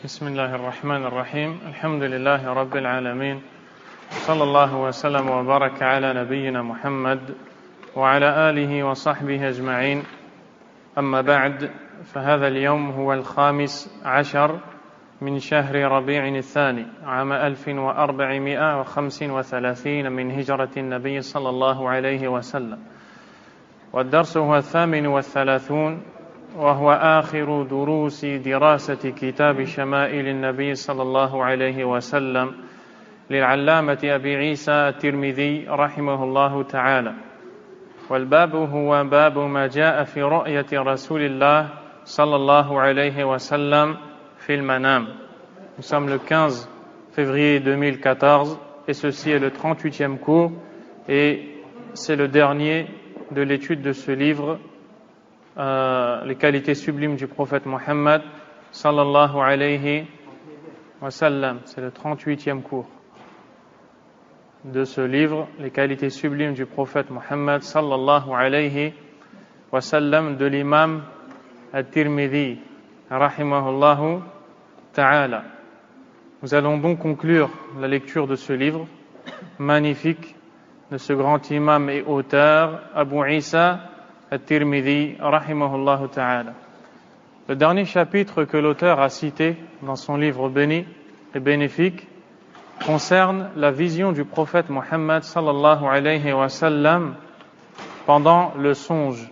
بسم الله الرحمن الرحيم الحمد لله رب العالمين صلى الله وسلم وبارك على نبينا محمد وعلى آله وصحبه أجمعين أما بعد فهذا اليوم هو 15 من شهر ربيع الثاني عام 1435 من هجرة النبي صلى الله عليه وسلم والدرس هو 38 وهو آخر دروس دراسة كتاب شمائل النبي صلى الله عليه وسلم للعلامة أبي عيسى الترمذي رحمه الله تعالى والباب هو باب ما جاء في رؤية رسول الله صلى الله عليه وسلم في المنام. Nous sommes le 15 février 2014 et ceci est le 38e cours et c'est le dernier de l'étude de ce livre, les qualités sublimes du prophète Mohammed sallallahu alayhi wa sallam. C'est le 38e cours de ce livre, les qualités sublimes du prophète Mohammed sallallahu alayhi wa sallam, de l'imam At-Tirmidhi rahimahullahu ta'ala. Nous allons donc conclure la lecture de ce livre magnifique de ce grand imam et auteur Abu Isa At-Tirmidhi rahimahullahu ta'ala. Le dernier chapitre que l'auteur a cité dans son livre béni et bénéfique concerne la vision du prophète Mohammed sallallahu alayhi wa sallam pendant le songe,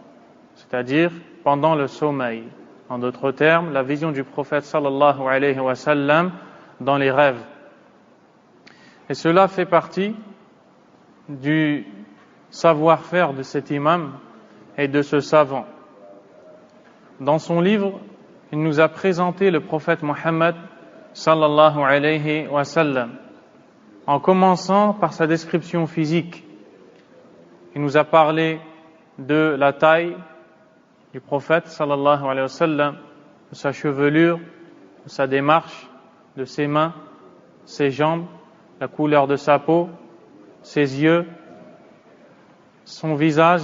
c'est-à-dire pendant le sommeil. En d'autres termes, la vision du prophète sallallahu alayhi wa sallam dans les rêves. Et cela fait partie du savoir-faire de cet imam et de ce savant. Dans son livre, il nous a présenté le prophète Mohammed sallallahu alayhi wa sallam, en commençant par sa description physique. Il nous a parlé de la taille du prophète sallallahu alayhi wa sallam, de sa chevelure, de sa démarche, de ses mains, ses jambes, la couleur de sa peau, ses yeux, son visage,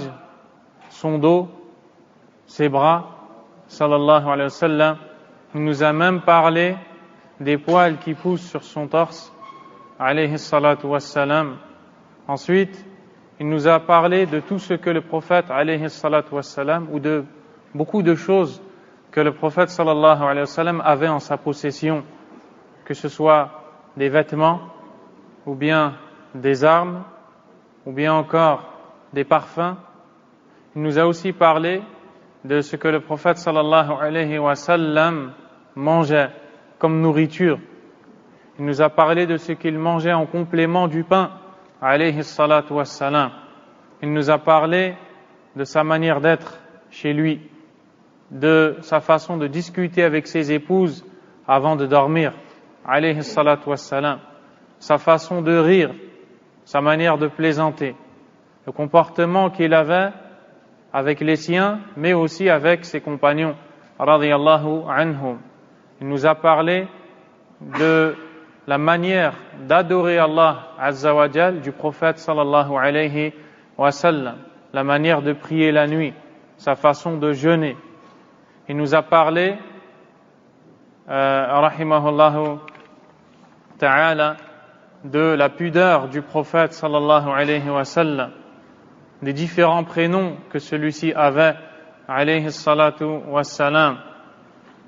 son dos, ses bras, sallallahu alayhi wa sallam. Il nous a même parlé des poils qui poussent sur son torse, alayhi salatu wassalam. Ensuite, il nous a parlé de tout ce que le prophète, alayhi salatu wassalam, ou de beaucoup de choses que le prophète, sallallahu alayhi wa sallam, avait en sa possession, que ce soit des vêtements, ou bien des armes, ou bien encore des parfums. Il nous a aussi parlé de ce que le prophète sallallahu alayhi wa sallam mangeait comme nourriture. Il nous a parlé de ce qu'il mangeait en complément du pain, alayhi salatu wassalam. Il nous a parlé de sa manière d'être chez lui, de sa façon de discuter avec ses épouses avant de dormir, alayhi salatu wassalam. Sa façon de rire, sa manière de plaisanter, le comportement qu'il avait avec les siens, mais aussi avec ses compagnons, radiyallahu anhum. Il nous a parlé de la manière d'adorer Allah azza wa jal du prophète sallallahu alayhi wa sallam, la manière de prier la nuit, sa façon de jeûner. Il nous a parlé, rahimahullahu ta'ala, de la pudeur du prophète sallallahu alayhi wa sallam, des différents prénoms que celui-ci avait, alayhi salatu wassalam.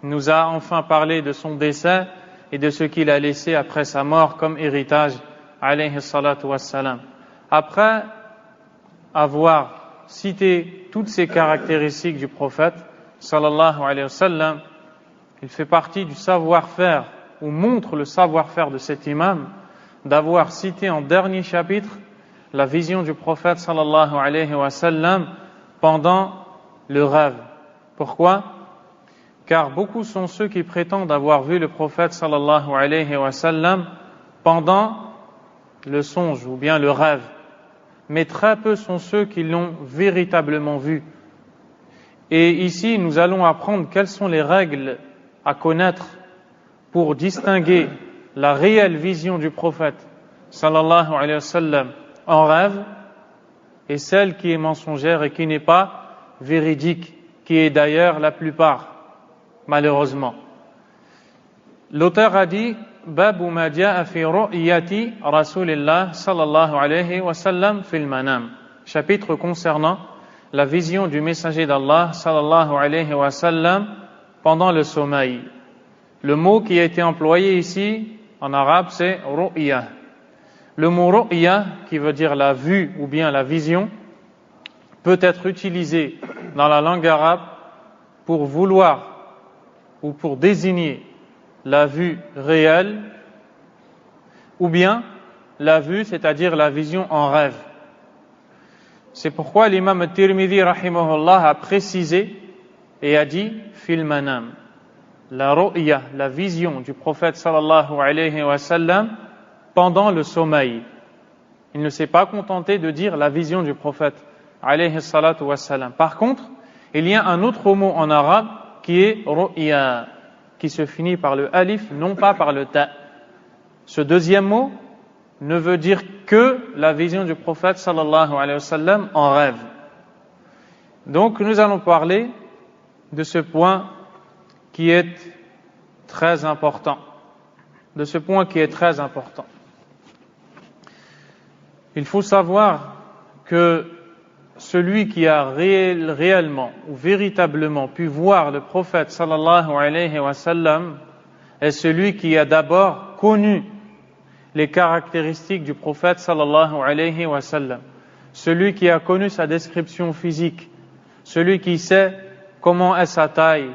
Il nous a enfin parlé de son décès et de ce qu'il a laissé après sa mort comme héritage, alayhi salatu wassalam. Après avoir cité toutes ces caractéristiques du prophète sallallahu alayhi wa sallam, il fait partie du savoir-faire, ou montre le savoir-faire de cet imam, d'avoir cité en dernier chapitre la vision du prophète sallallahu alayhi wa sallam pendant le rêve. Pourquoi? Car beaucoup sont ceux qui prétendent avoir vu le prophète sallallahu alayhi wa sallam pendant le songe ou bien le rêve, mais très peu sont ceux qui l'ont véritablement vu. Et ici, nous allons apprendre quelles sont les règles à connaître pour distinguer la réelle vision du prophète sallallahu alayhi wa sallam en rêve et celle qui est mensongère et qui n'est pas véridique, qui est d'ailleurs la plupart, malheureusement. L'auteur a dit Babu ma ja'a fi ru'yati Rasulillah sallallahu alayhi wa sallam fil manam. Chapitre concernant la vision du messager d'Allah sallallahu alayhi wa sallam pendant le sommeil. Le mot qui a été employé ici en arabe c'est ru'ya. Le mot ru'ya qui veut dire la vue ou bien la vision peut être utilisé dans la langue arabe pour vouloir ou pour désigner la vue réelle ou bien la vue, c'est-à-dire la vision en rêve. C'est pourquoi l'imam Tirmidhi rahimahullah a précisé et a dit fil manam, la ru'ya, la vision du prophète sallallahu alayhi wa sallam pendant le sommeil. Il ne s'est pas contenté de dire la vision du prophète alayhi salatu wa sallam. Par contre, il y a un autre mot en arabe qui est ru'ya, qui se finit par le alif, non pas par le ta. Ce deuxième mot ne veut dire que la vision du prophète sallallahu alayhi wa sallam en rêve. Donc nous allons parler de ce point qui est très important. De ce point qui est très important. Il faut savoir que celui qui a réellement ou véritablement pu voir le prophète sallallahu alayhi wa sallam est celui qui a d'abord connu les caractéristiques du prophète sallallahu alayhi wa sallam. Celui qui a connu sa description physique, celui qui sait comment est sa taille,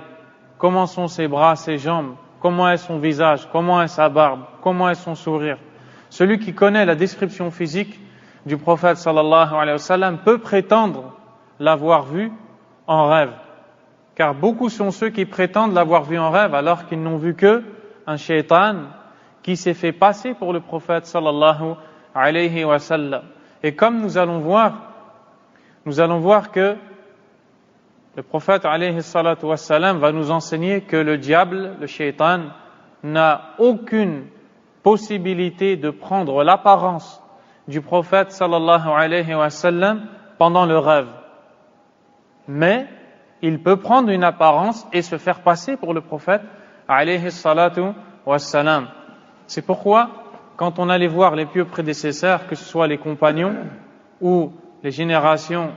comment sont ses bras, ses jambes, comment est son visage, comment est sa barbe, comment est son sourire. Celui qui connaît la description physique du prophète sallallahu alayhi wa sallam peut prétendre l'avoir vu en rêve. Car beaucoup sont ceux qui prétendent l'avoir vu en rêve alors qu'ils n'ont vu que un shaitan qui s'est fait passer pour le prophète sallallahu alayhi wa sallam. Et comme nous allons voir que le prophète alayhi salatu wa sallam va nous enseigner que le diable, le shaitan, n'a aucune possibilité de prendre l'apparence du prophète sallallahu alayhi wa sallam pendant le rêve. Mais il peut prendre une apparence et se faire passer pour le prophète alayhi salatu wa sallam. C'est pourquoi, quand on allait voir les pieux prédécesseurs, que ce soit les compagnons ou les générations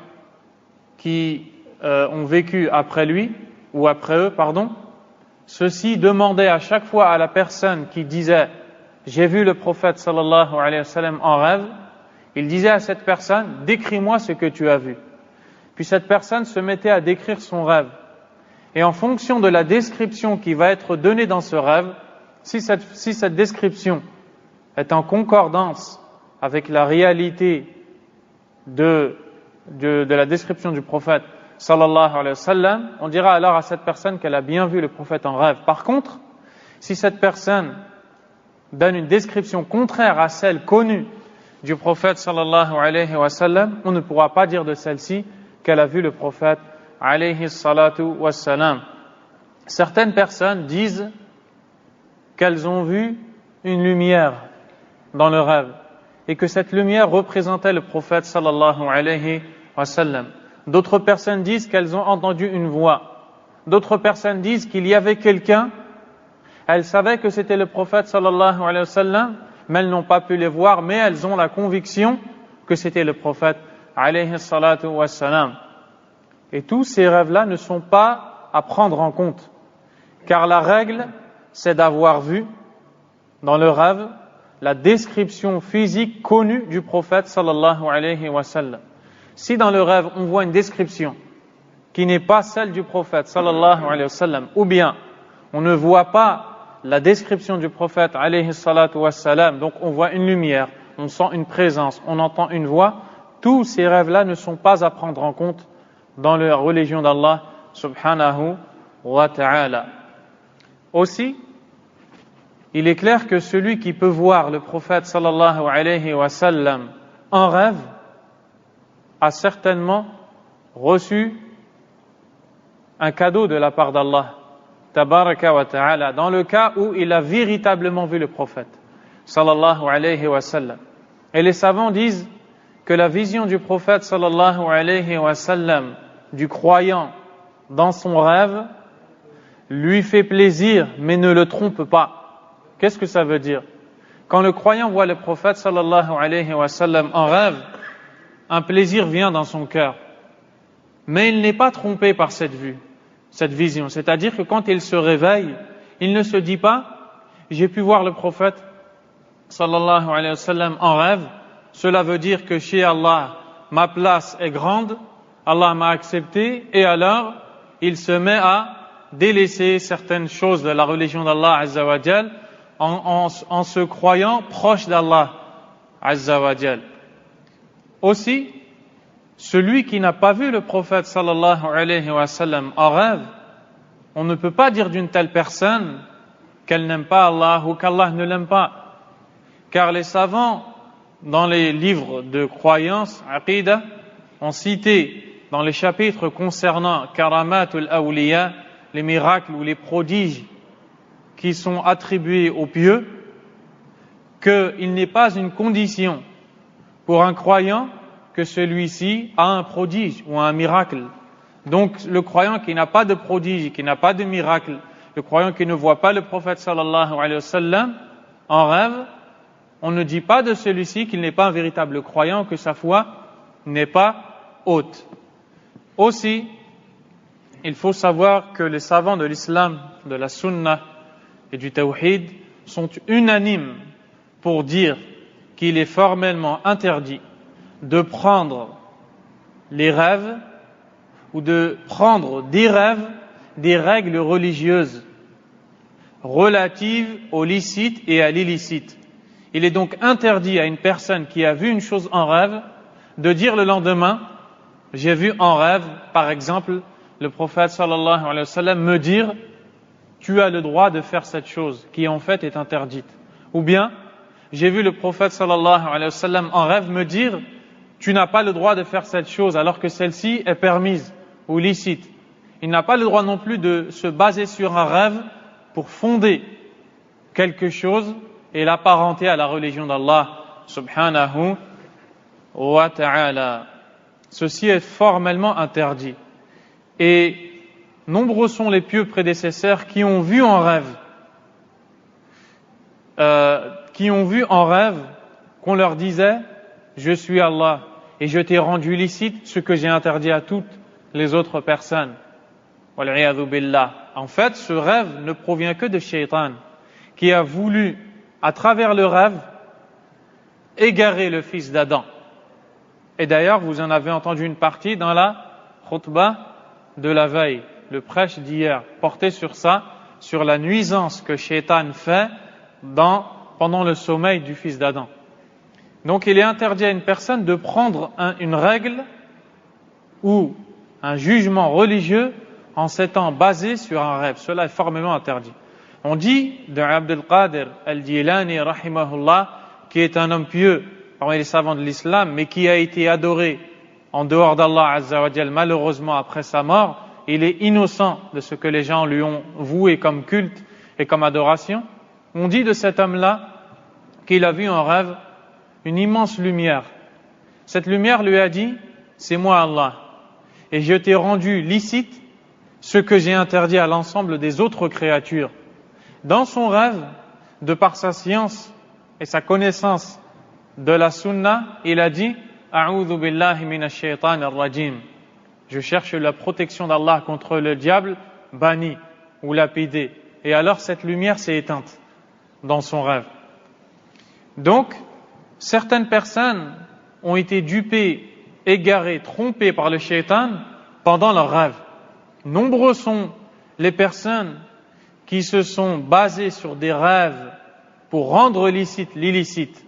qui ont vécu après lui, ou après eux, ceux-ci demandaient à chaque fois à la personne qui disait « J'ai vu le prophète sallallahu alayhi wa sallam en rêve », il disait à cette personne « Décris-moi ce que tu as vu ». Puis cette personne se mettait à décrire son rêve. Et en fonction de la description qui va être donnée dans ce rêve, si cette description est en concordance avec la réalité de la description du prophète sallallahu alayhi wa sallam, on dira alors à cette personne qu'elle a bien vu le prophète en rêve. Par contre, si cette personne donne une description contraire à celle connue du prophète sallallahu alayhi wa sallam, on ne pourra pas dire de celle-ci qu'elle a vu le prophète alayhi salatu wa sallam. Certaines personnes disent qu'elles ont vu une lumière dans le rêve et que cette lumière représentait le prophète sallallahu alayhi wa sallam. D'autres personnes disent qu'elles ont entendu une voix. D'autres personnes disent qu'il y avait quelqu'un, elles savaient que c'était le prophète sallallahu alayhi wa sallam, mais elles n'ont pas pu les voir, mais elles ont la conviction que c'était le prophète alayhi salatu wa sallam. Et tous ces rêves-là ne sont pas à prendre en compte, car la règle, c'est d'avoir vu dans le rêve la description physique connue du prophète sallallahu alayhi wa sallam. Si dans le rêve on voit une description qui n'est pas celle du prophète sallallahu alayhi wa sallam, ou bien on ne voit pas la description du prophète alayhi salatu wa sallam, donc on voit une lumière, on sent une présence, on entend une voix, tous ces rêves-là ne sont pas à prendre en compte dans la religion d'Allah subhanahu wa ta'ala. Aussi, il est clair que celui qui peut voir le prophète sallallahu alayhi wa sallam en rêve a certainement reçu un cadeau de la part d'Allah tabaraka wa ta'ala, dans le cas où il a véritablement vu le prophète sallallahu alayhi wa sallam. Et les savants disent que la vision du prophète sallallahu alayhi wa sallam du croyant dans son rêve lui fait plaisir mais ne le trompe pas. Qu'est-ce que ça veut dire? Quand le croyant voit le prophète sallallahu alayhi wa sallam en rêve, un plaisir vient dans son cœur. Mais il n'est pas trompé par cette vue, cette vision. C'est-à-dire que quand il se réveille, il ne se dit pas « j'ai pu voir le prophète sallallahu alayhi wa sallam en rêve, cela veut dire que chez Allah, ma place est grande, Allah m'a accepté, et alors il se met à délaisser certaines choses de la religion d'Allah Azza wa Jal en se croyant proche d'Allah Azza wa Jal. » Aussi, celui qui n'a pas vu le prophète sallallahu alayhi wa sallam en rêve, on ne peut pas dire d'une telle personne qu'elle n'aime pas Allah ou qu'Allah ne l'aime pas. Car les savants, dans les livres de croyance, aqidah, ont cité dans les chapitres concernant karamatul awliya, les miracles ou les prodiges qui sont attribués aux pieux, qu'il n'est pas une condition pour un croyant que celui-ci a un prodige ou un miracle. Donc le croyant qui n'a pas de prodige, qui n'a pas de miracle, le croyant qui ne voit pas le prophète sallallahu alayhi wa sallam en rêve, on ne dit pas de celui-ci qu'il n'est pas un véritable croyant, que sa foi n'est pas haute. Aussi, il faut savoir que les savants de l'islam, de la sunna et du tawhid sont unanimes pour dire qu'il est formellement interdit de prendre les rêves ou de prendre des rêves des règles religieuses relatives au licite et à l'illicite. Il est donc interdit à une personne qui a vu une chose en rêve de dire le lendemain « j'ai vu en rêve, par exemple, le prophète sallallahu alayhi wa sallam me dire « tu as le droit de faire cette chose qui en fait est interdite » ou bien « j'ai vu le prophète sallallahu alayhi wa sallam en rêve me dire « tu n'as pas le droit de faire cette chose alors que celle-ci est permise ou licite ». Il n'a pas le droit non plus de se baser sur un rêve pour fonder quelque chose et l'apparenter à la religion d'Allah subhanahu wa ta'ala. Ceci est formellement interdit. Et nombreux sont les pieux prédécesseurs qui ont vu en rêve qu'on leur disait « je suis Allah et je t'ai rendu licite ce que j'ai interdit à toutes les autres personnes ». Wal'iyadhu billah. En fait, ce rêve ne provient que de Shaitan, qui a voulu, à travers le rêve, égarer le fils d'Adam. Et d'ailleurs, vous en avez entendu une partie dans la khutbah de la veille, le prêche d'hier, porté sur ça, sur la nuisance que Shaitan fait pendant le sommeil du fils d'Adam. Donc il est interdit à une personne de prendre une règle ou un jugement religieux en s'étant basé sur un rêve. Cela est formellement interdit. On dit de Abdul Qadir al-Jilani rahimahullah, qui est un homme pieux parmi les savants de l'islam, mais qui a été adoré en dehors d'Allah Azza wa Jal, malheureusement après sa mort. Il est innocent de ce que les gens lui ont voué comme culte et comme adoration. On dit de cet homme-là qu'il a vu en rêve une immense lumière. Cette lumière lui a dit « c'est moi Allah, et je t'ai rendu licite ce que j'ai interdit à l'ensemble des autres créatures ». Dans son rêve, de par sa science et sa connaissance de la sunna, il a dit « A'udhu billahi minash shaitanir rajim ». Je cherche la protection d'Allah contre le diable banni ou lapidé. Et alors cette lumière s'est éteinte dans son rêve. Donc, certaines personnes ont été dupées, égarées, trompées par le shaitan pendant leur rêve. Nombreux sont les personnes qui se sont basées sur des rêves pour rendre licite l'illicite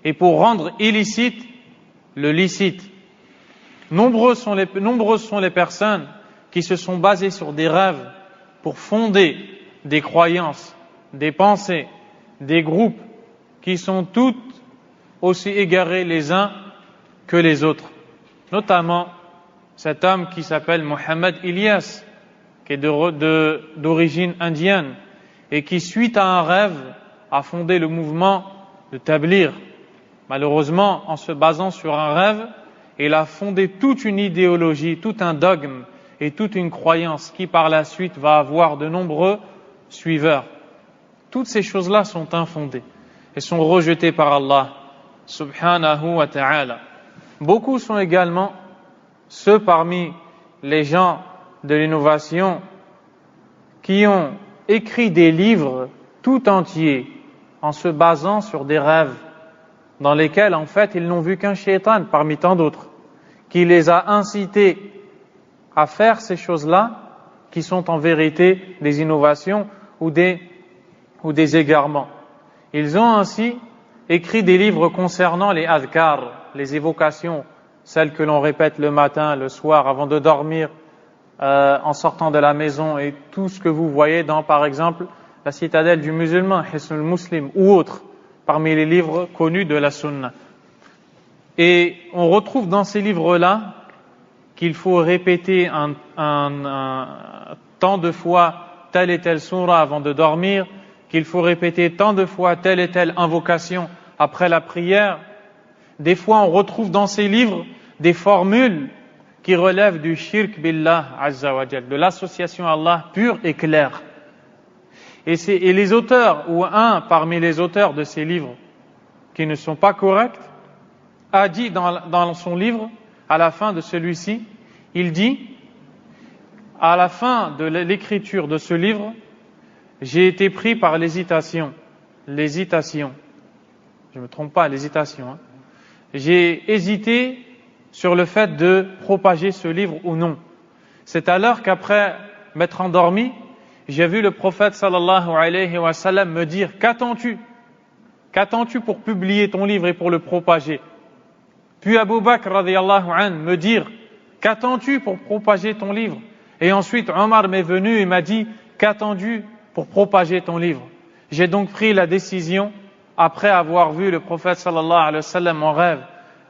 et pour rendre illicite le licite. Nombreuses sont les personnes qui se sont basées sur des rêves pour fonder des croyances, des pensées, des groupes qui sont toutes aussi égarés les uns que les autres. Notamment cet homme qui s'appelle Mohammed Ilyas, qui est d'origine indienne et qui, suite à un rêve, a fondé le mouvement de Tabligh. Malheureusement, en se basant sur un rêve, il a fondé toute une idéologie, tout un dogme et toute une croyance qui par la suite va avoir de nombreux suiveurs. toutes ces choses-là sont infondées et sont rejetées par Allah subhanahu wa ta'ala. Beaucoup sont également ceux parmi les gens de l'innovation qui ont écrit des livres tout entiers en se basant sur des rêves dans lesquels en fait ils n'ont vu qu'un shaitan parmi tant d'autres qui les a incités à faire ces choses-là qui sont en vérité des innovations ou des égarements. Ils ont ainsi écrit des livres concernant les adhkar, les évocations, celles que l'on répète le matin, le soir, avant de dormir, en sortant de la maison, et tout ce que vous voyez dans, par exemple, la citadelle du musulman, Hisnul Muslim, ou autres, parmi les livres connus de la Sunna. Et on retrouve dans ces livres-là qu'il faut répéter tant de fois telle et telle sourate avant de dormir, qu'il faut répéter tant de fois telle et telle invocation après la prière. Des fois, on retrouve dans ces livres des formules qui relèvent du shirk billah azza wa jal, de l'association à Allah pure et claire. Et les auteurs, ou un parmi les auteurs de ces livres qui ne sont pas corrects, a dit dans son livre, à la fin de celui-ci, il dit, à la fin de l'écriture de ce livre, j'ai été pris par l'hésitation, je ne me trompe pas, l'hésitation, J'ai hésité sur le fait de propager ce livre ou non. C'est alors qu'après m'être endormi, j'ai vu le prophète sallallahu alayhi wa sallam me dire, qu'attends-tu pour publier ton livre et pour le propager? Puis Abu Bakr radiyallahu anhu me dire, qu'attends-tu pour propager ton livre? Et ensuite Omar m'est venu et m'a dit, qu'attends-tu pour propager ton livre? J'ai donc pris la décision, après avoir vu le prophète sallallahu alayhi wa sallam en rêve,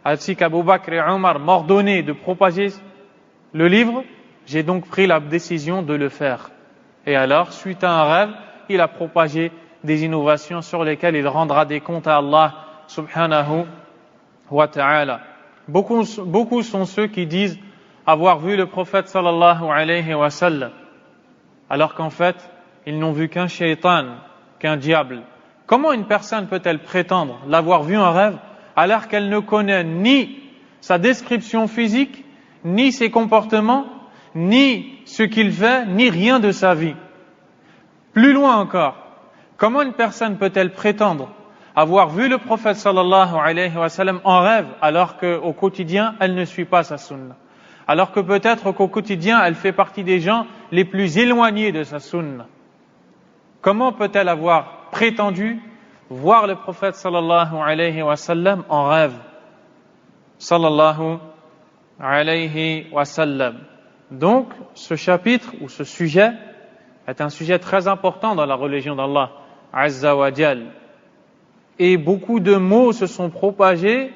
ainsi qu'Abu Bakr et Omar m'ordonnaient de propager le livre, j'ai donc pris la décision de le faire. Et alors, suite à un rêve, il a propagé des innovations sur lesquelles il rendra des comptes à Allah subhanahu wa ta'ala. Beaucoup sont ceux qui disent avoir vu le prophète sallallahu alayhi wa sallam, alors qu'en fait, ils n'ont vu qu'un shaitan, qu'un diable. Comment une personne peut-elle prétendre l'avoir vu en rêve alors qu'elle ne connaît ni sa description physique, ni ses comportements, ni ce qu'il fait, ni rien de sa vie? Plus loin encore, comment une personne peut-elle prétendre avoir vu le prophète sallallahu alayhi wa sallam en rêve alors qu'au quotidien, elle ne suit pas sa sunna? Alors que peut-être qu'au quotidien, elle fait partie des gens les plus éloignés de sa sunna. Comment peut-elle avoir prétendu voir le prophète sallallahu alayhi wa sallam en rêve? Sallallahu alayhi wa sallam. Donc, ce chapitre ou ce sujet est un sujet très important dans la religion d'Allah azza wa jal. Et beaucoup de mots se sont propagés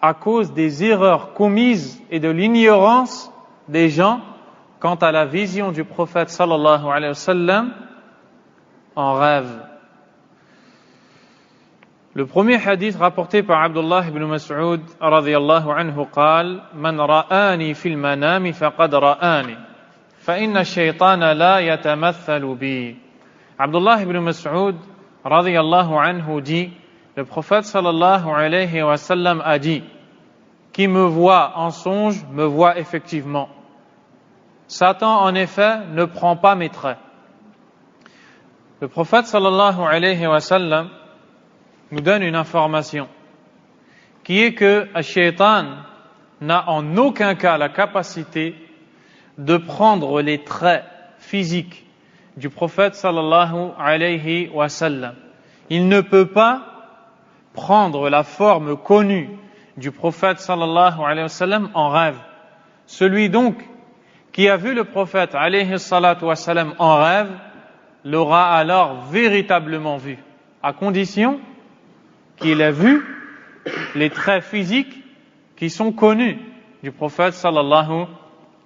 à cause des erreurs commises et de l'ignorance des gens quant à la vision du prophète sallallahu alayhi wa sallam en rêve. Le premier hadith rapporté par Abdullah ibn Mas'ud radiyallahu anhu قال من رآني في المنام فقد رآني فإن الشيطان لا يتمثل بي. Abdullah ibn Mas'ud radiyallahu anhu dit, le prophète sallallahu alayhi wa sallam a dit, qui me voit en songe me voit effectivement. Satan en effet ne prend pas mes traits. Le prophète sallallahu alayhi wa sallam nous donne une information qui est que le shaitan n'a en aucun cas la capacité de prendre les traits physiques du prophète sallallahu alayhi wa sallam. Il ne peut pas prendre la forme connue du prophète sallallahu alayhi wa sallam en rêve. Celui donc qui a vu le prophète alayhi salatu wa sallam en rêve l'aura alors véritablement vu, à condition qu'il ait vu les traits physiques qui sont connus du prophète sallallahu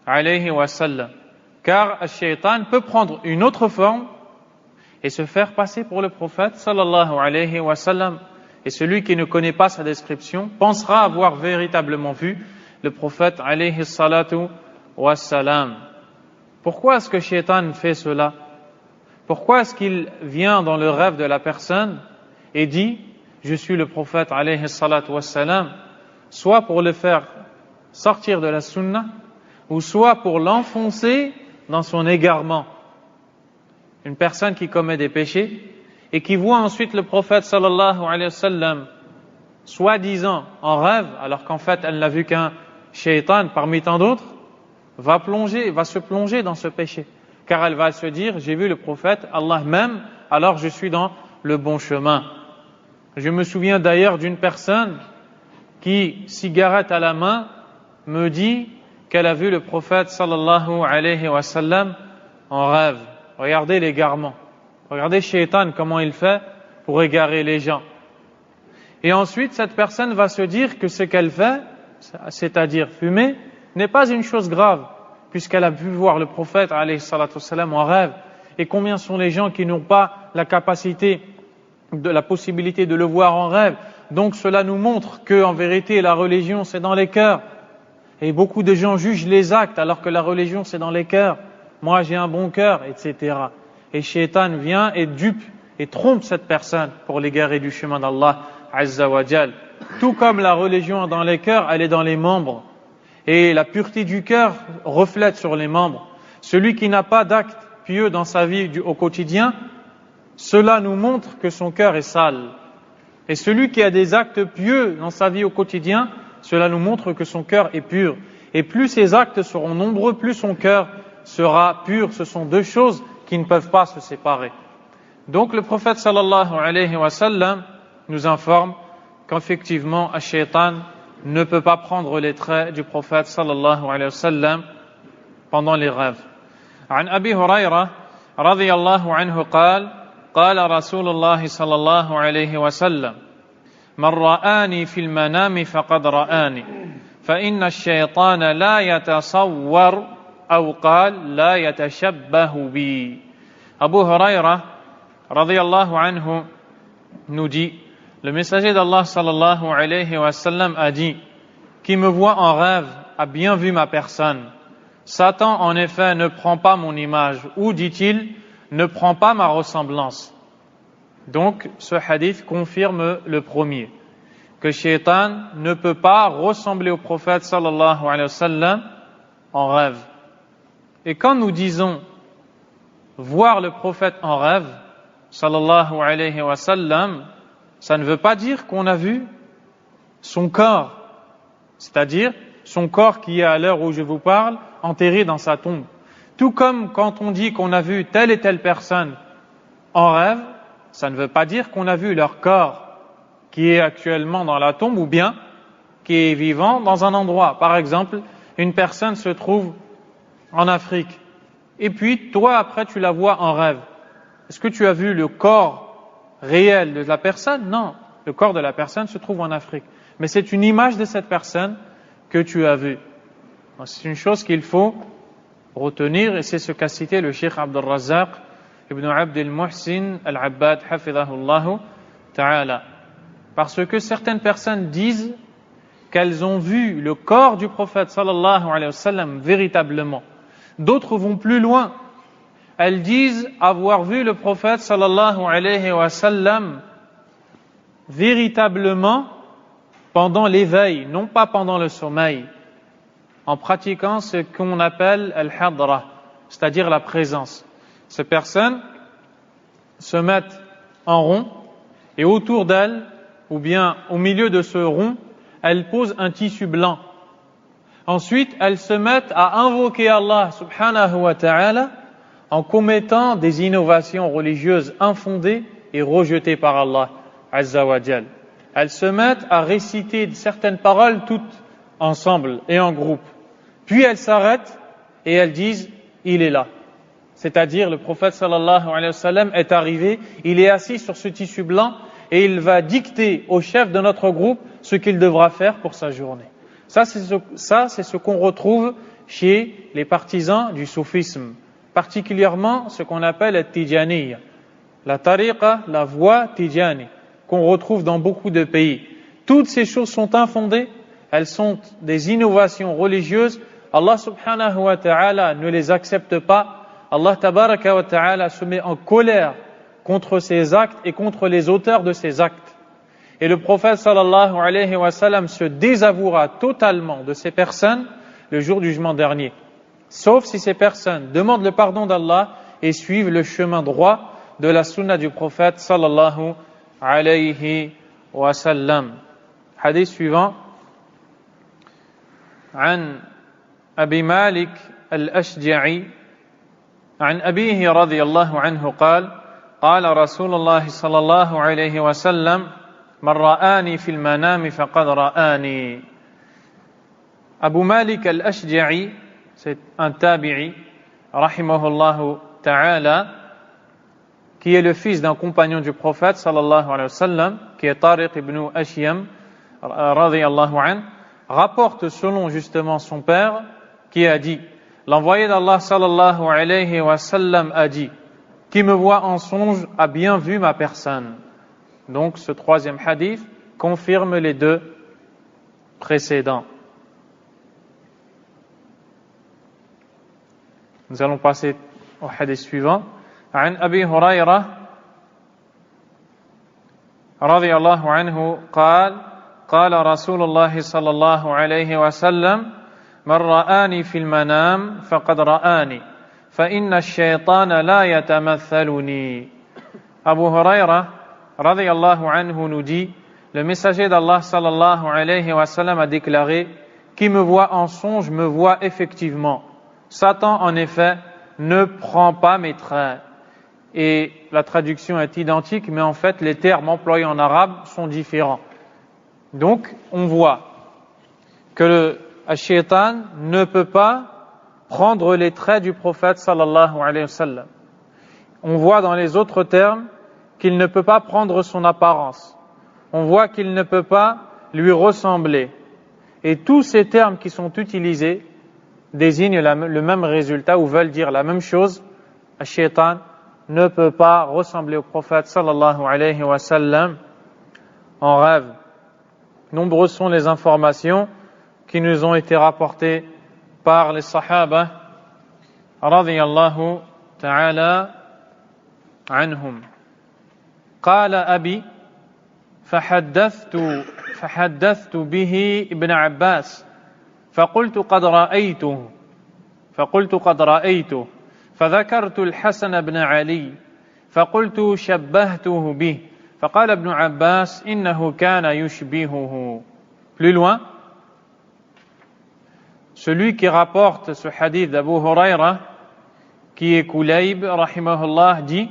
alayhi wa sallam. Car le shaitan peut prendre une autre forme et se faire passer pour le prophète sallallahu alayhi wa sallam. Et celui qui ne connaît pas sa description pensera avoir véritablement vu le prophète alayhi salatu wa sallam. Pourquoi est-ce que le shaitan fait cela? Pourquoi est-ce qu'il vient dans le rêve de la personne et dit « Je suis le prophète alayhi salatu wassalam » soit pour le faire sortir de la sunna ou soit pour l'enfoncer dans son égarement. Une personne qui commet des péchés et qui voit ensuite le prophète sallallahu alayhi wa sallam soi-disant en rêve, alors qu'en fait elle n'a vu qu'un shaitan parmi tant d'autres, va se plonger dans ce péché. Car elle va se dire, j'ai vu le prophète, Allah même, alors je suis dans le bon chemin. Je me souviens d'ailleurs d'une personne qui, cigarette à la main, me dit qu'elle a vu le prophète sallallahu alayhi wa sallam en rêve. Regardez l'égarement. Regardez Shaitan, comment il fait pour égarer les gens. Et ensuite, cette personne va se dire que ce qu'elle fait, c'est-à-dire fumer, n'est pas une chose grave, puisqu'elle a pu voir le prophète alayhi salatu wassalam en rêve. Et combien sont les gens qui n'ont pas la possibilité de le voir en rêve. Donc cela nous montre que, en vérité, la religion, c'est dans les cœurs. Et beaucoup de gens jugent les actes, alors que la religion, c'est dans les cœurs. Moi, j'ai un bon cœur, etc. Et Shaitan vient et dupe et trompe cette personne pour l'égarer du chemin d'Allah Azza wa Jal. Tout comme la religion est dans les cœurs, elle est dans les membres. Et la pureté du cœur reflète sur les membres. Celui qui n'a pas d'acte pieux dans sa vie au quotidien, cela nous montre que son cœur est sale. Et celui qui a des actes pieux dans sa vie au quotidien, cela nous montre que son cœur est pur. Et plus ses actes seront nombreux, plus son cœur sera pur. Ce sont deux choses qui ne peuvent pas se séparer. Donc le prophète sallallahu alayhi wa sallam nous informe qu'effectivement, Ash-Shaytan ne peut pas prendre les traits du prophète sallallahu alayhi wa sallam pendant les rêves. عن أبي هريرة رضي الله عنه قال رسول الله صلى الله عليه وسلم من رآني في المنام فقد رآني فإن الشيطان لا يتصور أو قال لا يتشبه بي. Abu Huraira رضي الله عنه nous dit, le messager d'Allah sallallahu alayhi wa sallam a dit, qui me voit en rêve a bien vu ma personne. Satan en effet ne prend pas mon image, ou dit-il, ne prend pas ma ressemblance. Donc ce hadith confirme le premier, que Shaitan ne peut pas ressembler au prophète sallallahu alayhi wa sallam en rêve. Et quand nous disons voir le prophète en rêve sallallahu alayhi wa sallam, ça ne veut pas dire qu'on a vu son corps, c'est-à-dire son corps qui est à l'heure où je vous parle enterré dans sa tombe. Tout comme quand on dit qu'on a vu telle et telle personne en rêve, ça ne veut pas dire qu'on a vu leur corps qui est actuellement dans la tombe ou bien qui est vivant dans un endroit. Par exemple, une personne se trouve en Afrique et puis toi après tu la vois en rêve. Est-ce que tu as vu le corps réel de la personne? Non, le corps de la personne se trouve en Afrique. Mais c'est une image de cette personne que tu as vue. C'est une chose qu'il faut retenir et c'est ce qu'a cité le Cheikh Abdul Razzaq ibn Abd al-Muhsin al-Abbad hafidhahullah ta'ala. Parce que certaines personnes disent qu'elles ont vu le corps du prophète sallallahu alayhi wa sallam véritablement. D'autres vont plus loin. Elles disent avoir vu le prophète sallallahu alayhi wa sallam véritablement pendant l'éveil, non pas pendant le sommeil, en pratiquant ce qu'on appelle al-hadra, c'est-à-dire la présence. Ces personnes se mettent en rond et autour d'elles, ou bien au milieu de ce rond, elles posent un tissu blanc. Ensuite, elles se mettent à invoquer Allah subhanahu wa ta'ala en commettant des innovations religieuses infondées et rejetées par Allah azza wa jal. Elles se mettent à réciter certaines paroles toutes ensemble et en groupe. Puis elles s'arrêtent et elles disent « il est là ». C'est-à-dire le prophète sallallahu alayhi wa sallam est arrivé, il est assis sur ce tissu blanc et il va dicter au chef de notre groupe ce qu'il devra faire pour sa journée. Ça, c'est ce qu'on retrouve chez les partisans du soufisme, particulièrement ce qu'on appelle la Tijaniyya, la tariqa, la voie Tijani, qu'on retrouve dans beaucoup de pays. Toutes ces choses sont infondées, elles sont des innovations religieuses. Allah subhanahu wa ta'ala ne les accepte pas. Allah tabaraka wa ta'ala se met en colère contre ces actes et contre les auteurs de ces actes. Et le prophète sallallahu alayhi wa sallam se désavouera totalement de ces personnes le jour du jugement dernier. Sauf si ces personnes demandent le pardon d'Allah et suivent le chemin droit de la sunna du prophète sallallahu alayhi wa sallam. Hadith suivant. عن أبي مالك الأشجعي عن أبيه رضي الله عنه قال قال رسول الله صلى الله عليه وسلم من رآني في المنام فقد رآني. Abu Malik al-Ashja'i, c'est un tabi'i, rahimahullahu ta'ala, qui est le fils d'un compagnon du prophète, sallallahu alayhi wa sallam, qui est Tariq ibn Ashyam, radiyallahu anhu, rapporte selon justement son père, qui a dit, l'envoyé d'Allah, sallallahu alayhi wa sallam, a dit, qui me voit en songe a bien vu ma personne. Donc ce troisième hadith confirme les deux précédents. Nous allons passer au hadith suivant. عن أبي هريرة رضي الله عنه قال قال رسول الله صلى الله عليه وسلم من رآني في المنام فقد رآني فإن الشيطان لا يتمثلني. Abu Huraira رضي الله عنه nous dit, le messager d'Allah sallallahu alayhi wa sallam a déclaré, qui me voit en songe me voit effectivement. Satan, en effet, ne prend pas mes traits. Et la traduction est identique, mais en fait, les termes employés en arabe sont différents. Donc, on voit que le shaitan ne peut pas prendre les traits du prophète sallallahu alayhi wa sallam. On voit dans les autres termes qu'il ne peut pas prendre son apparence. On voit qu'il ne peut pas lui ressembler. Et tous ces termes qui sont utilisés désignent le même résultat ou veulent dire la même chose. Le shaitan ne peut pas ressembler au prophète sallallahu alayhi wa sallam en rêve. Nombreuses sont les informations qui nous ont été rapportées par les sahaba radiyallahu ta'ala anhum. قال أبي فحدثت به ابن عباس فقلت قد رأيته فذكرت الحسن بن علي فقلت شبهته به فقال ابن عباس إنه كان يشبهه. Plus loin, celui qui rapporte ce hadith d'Abu Huraira, qui est Kulayb, rahimahullah, dit,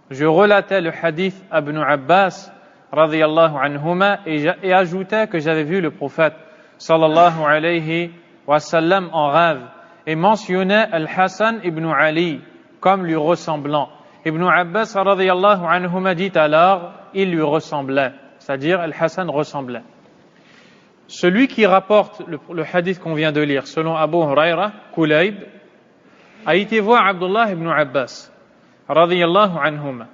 je relatais le hadith à Ibn Abbas, radiyallahu anhuma, et ajoutais que j'avais vu le prophète, sallallahu alayhi wa sallam, en rêve, et mentionnait Al-Hassan ibn Ali comme lui ressemblant. Ibn Abbas, radiyallahu anhuma, dit alors, il lui ressemblait, c'est-à-dire Al-Hassan ressemblait. Celui qui rapporte le hadith qu'on vient de lire, selon Abu Huraira, Kulayb, a été voir Abdullah ibn Abbas, radiyallahu anhuma,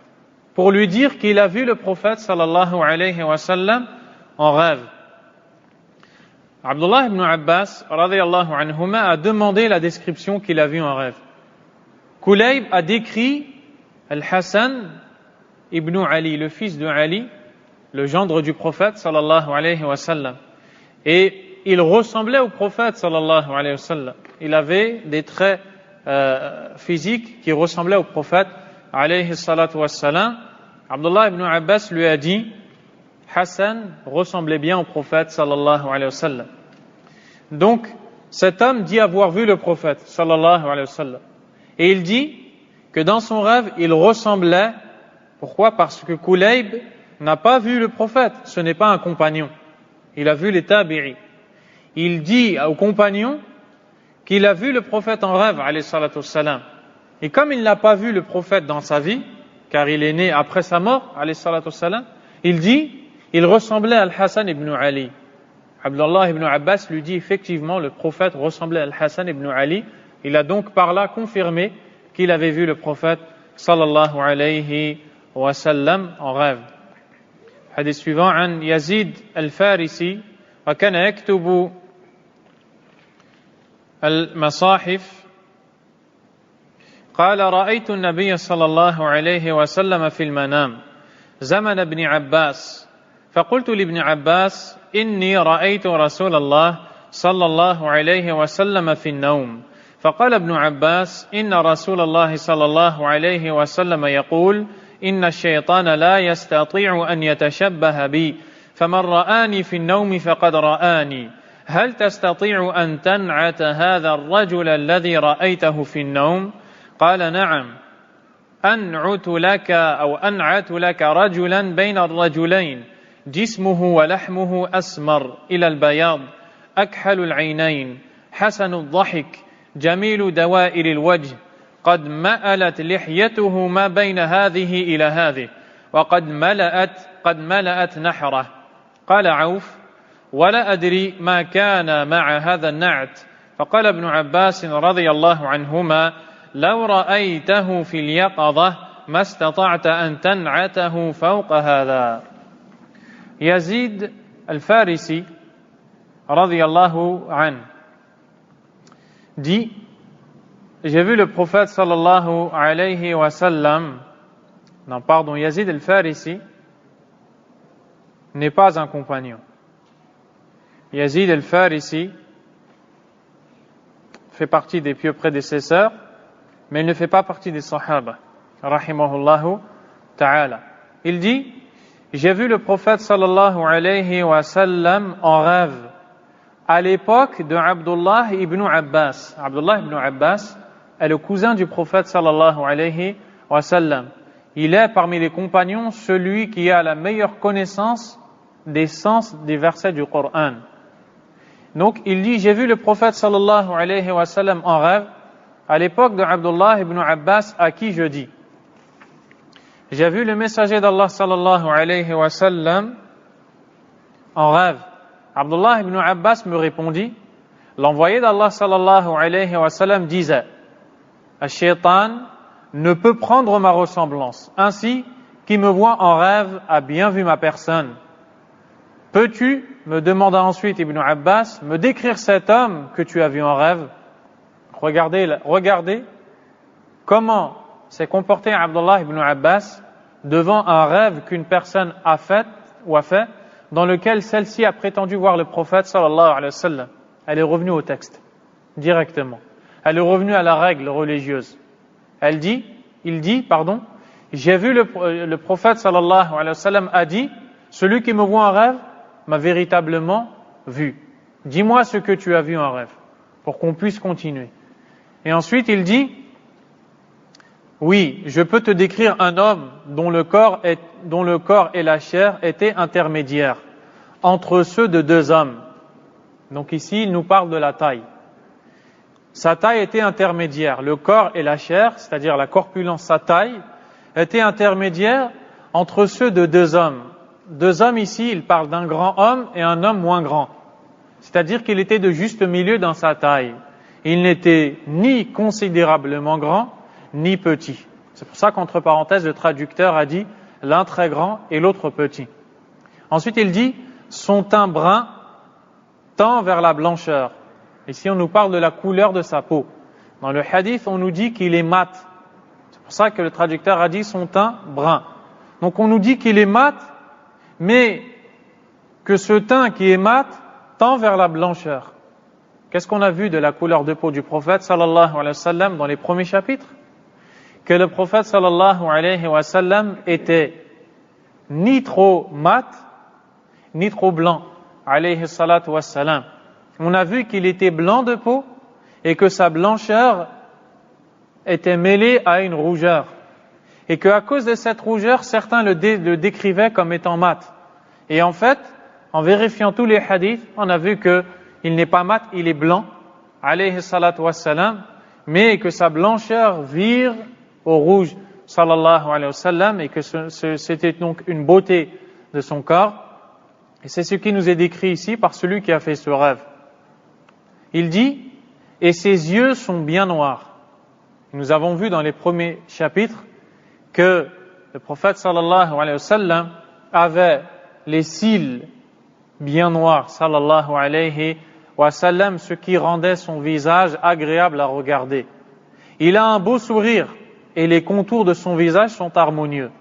pour lui dire qu'il a vu le prophète sallallahu alayhi wa sallam en rêve. Abdullah ibn Abbas radiyallahu anhuma a demandé la description qu'il a vue en rêve. Kulayb a décrit Al-Hassan ibn Ali, le fils de Ali, le gendre du prophète sallallahu alayhi wa sallam. Et il ressemblait au prophète sallallahu alayhi wa sallam. Il avait des traits physiques qui ressemblaient au prophète alayhi salatu wassalam. Abdullah ibn Abbas lui a dit, Hassan ressemblait bien au prophète sallallahu alayhi wa sallam. Donc, cet homme dit avoir vu le prophète sallallahu alayhi wa sallam. Et il dit que dans son rêve, il ressemblait. Pourquoi? Parce que Kulayb n'a pas vu le prophète. Ce n'est pas un compagnon. Il a vu les tabi'i. Il dit au compagnon qu'il a vu le prophète en rêve, alayhi salatu wassalam. Et comme il n'a pas vu le prophète dans sa vie, car il est né après sa mort, alayhi salatu wassalam, il dit, il ressemblait à Al-Hassan ibn Ali. Abdullah ibn Abbas lui dit, effectivement, le prophète ressemblait à Al-Hassan ibn Ali. Il a donc par là confirmé qu'il avait vu le prophète, sallallahu alayhi wa sallam, en rêve. Hadith suivant, عن يزيد الفارسي وكان يكتب المصاحف قال رأيت النبي صلى الله عليه وسلم في المنام زمن ابن عباس فقلت لابن عباس إني رأيت رسول الله صلى الله عليه وسلم في النوم فقال ابن عباس إن رسول الله صلى الله عليه وسلم يقول إن الشيطان لا يستطيع أن يتشبه بي فمن رآني في النوم فقد رآني هل تستطيع أن تنعت هذا الرجل الذي رأيته في النوم؟ قال نعم أنعت لك رجلا بين الرجلين جسمه ولحمه أسمر إلى البياض أكحل العينين حسن الضحك جميل دوائر الوجه قد مألت لحيته ما بين هذه إلى هذه وقد ملأت نحره. قال عوف ولا أدري ما كان مع هذا النعت. فقال ابن عباس رضي الله عنهما لو رأيته في اليقظة ما استطعت أن تنعته فوق هذا. Yazid al-Farisi radiyallahu anhu dit: j'ai vu le prophète sallallahu alayhi wa sallam. Yazid al-Farisi n'est pas un compagnon. Yazid al-Farisi fait partie des pieux prédécesseurs, mais il ne fait pas partie des sahaba rahimahullahu ta'ala. Il dit: j'ai vu le prophète sallallahu alayhi wa sallam en rêve à l'époque de Abdullah ibn Abbas. Abdullah ibn Abbas est le cousin du prophète sallallahu alayhi wa sallam. Il est parmi les compagnons celui qui a la meilleure connaissance des sens des versets du Coran. Donc il dit: j'ai vu le prophète sallallahu alayhi wa sallam en rêve à l'époque de Abdullah ibn Abbas à qui je dis: j'ai vu le messager d'Allah sallallahu alayhi wa sallam en rêve. Abdullah ibn Abbas me répondit: l'envoyé d'Allah sallallahu alayhi wa sallam disait: Ash-Shaytan ne peut prendre ma ressemblance. Ainsi, qui me voit en rêve a bien vu ma personne. Peux-tu, me demanda ensuite Ibn Abbas, me décrire cet homme que tu as vu en rêve? Regardez comment s'est comporté Abdullah ibn Abbas devant un rêve qu'une personne a fait, dans lequel celle-ci a prétendu voir le prophète sallallahu alayhi wa sallam. Elle est revenue au texte, directement. Elle est revenue à la règle religieuse. Il dit, j'ai vu le prophète sallallahu alayhi wa sallam a dit, celui qui me voit en rêve m'a véritablement vu. Dis-moi ce que tu as vu en rêve, pour qu'on puisse continuer. Et ensuite il dit, oui, je peux te décrire un homme dont le corps et la chair étaient intermédiaires entre ceux de deux hommes. Donc ici, il nous parle de la taille. Sa taille était intermédiaire. Le corps et la chair, c'est-à-dire la corpulence, sa taille, étaient intermédiaires entre ceux de deux hommes. Deux hommes ici, il parle d'un grand homme et un homme moins grand. C'est-à-dire qu'il était de juste milieu dans sa taille. Il n'était ni considérablement grand, ni petit. C'est pour ça qu'entre parenthèses, le traducteur a dit l'un très grand et l'autre petit. Ensuite, il dit son teint brun tend vers la blancheur. Ici, on nous parle de la couleur de sa peau. Dans le hadith, on nous dit qu'il est mat. C'est pour ça que le traducteur a dit son teint brun. Donc, on nous dit qu'il est mat, mais que ce teint qui est mat tend vers la blancheur. Qu'est-ce qu'on a vu de la couleur de peau du prophète sallallahu alayhi wa sallam dans les premiers chapitres? Que le prophète sallallahu alayhi wa sallam était ni trop mat, ni trop blanc, alayhi salatu wa sallam. On a vu qu'il était blanc de peau et que sa blancheur était mêlée à une rougeur. Et qu'à cause de cette rougeur, certains le décrivaient comme étant mat. Et en fait, en vérifiant tous les hadiths, on a vu qu'il n'est pas mat, il est blanc, alayhi salatu wa sallam, mais que sa blancheur vire au rouge, sallallahu alayhi wa sallam, et que c'était donc une beauté de son corps. Et c'est ce qui nous est décrit ici par celui qui a fait ce rêve. Il dit, et ses yeux sont bien noirs. Nous avons vu dans les premiers chapitres que le prophète sallallahu alayhi wa sallam avait les cils bien noirs, sallallahu alayhi wa sallam, ce qui rendait son visage agréable à regarder. Il a un beau sourire et les contours de son visage sont harmonieux.